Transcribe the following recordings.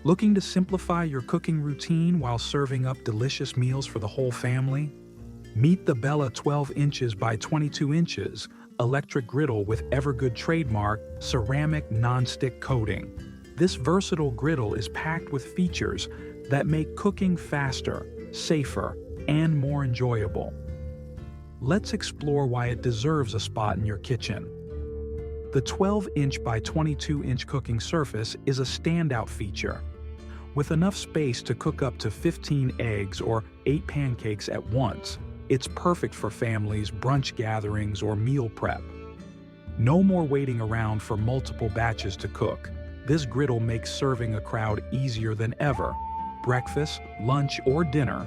Looking to simplify your cooking routine while serving up delicious meals for the whole family? Meet the Bella 12 inches by 22 inches electric griddle with EverGood trademark ceramic nonstick coating. This versatile griddle is packed with features that make cooking faster, safer, and more enjoyable. Let's explore why it deserves a spot in your kitchen. The 12-inch by 22-inch cooking surface is a standout feature. With enough space to cook up to 15 eggs or 8 pancakes at once, it's perfect for families, brunch gatherings, or meal prep. No more waiting around for multiple batches to cook. This griddle makes serving a crowd easier than ever. Breakfast, lunch, or dinner,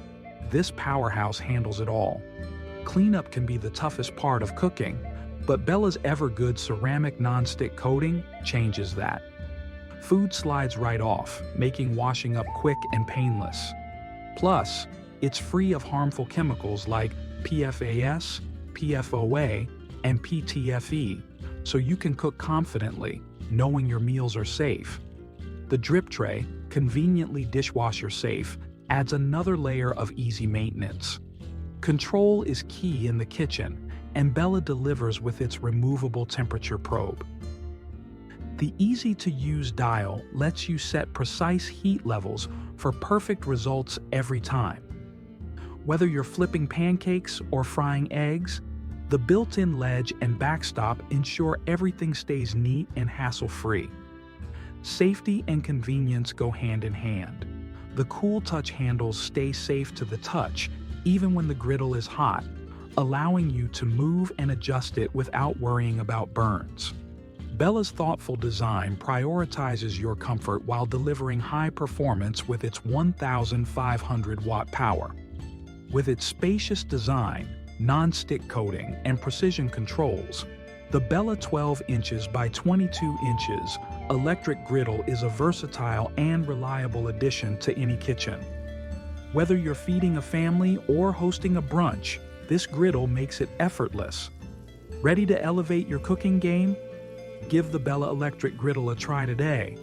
this powerhouse handles it all. Cleanup can be the toughest part of cooking, but Bella's EverGood Ceramic Nonstick Coating changes that. Food slides right off, making washing up quick and painless. Plus, it's free of harmful chemicals like PFAS, PFOA, and PTFE, so you can cook confidently, knowing your meals are safe. The drip tray, conveniently dishwasher-safe, adds another layer of easy maintenance. Control is key in the kitchen, and Bella delivers with its removable temperature probe. The easy-to-use dial lets you set precise heat levels for perfect results every time. Whether you're flipping pancakes or frying eggs, the built-in ledge and backstop ensure everything stays neat and hassle-free. Safety and convenience go hand in hand. The cool touch handles stay safe to the touch even when the griddle is hot, allowing you to move and adjust it without worrying about burns. Bella's thoughtful design prioritizes your comfort while delivering high performance with its 1,500-watt power. With its spacious design, non-stick coating, and precision controls, the Bella 12 inches by 22 inches electric griddle is a versatile and reliable addition to any kitchen. Whether you're feeding a family or hosting a brunch, this griddle makes it effortless. Ready to elevate your cooking game? Give the Bella electric griddle a try today.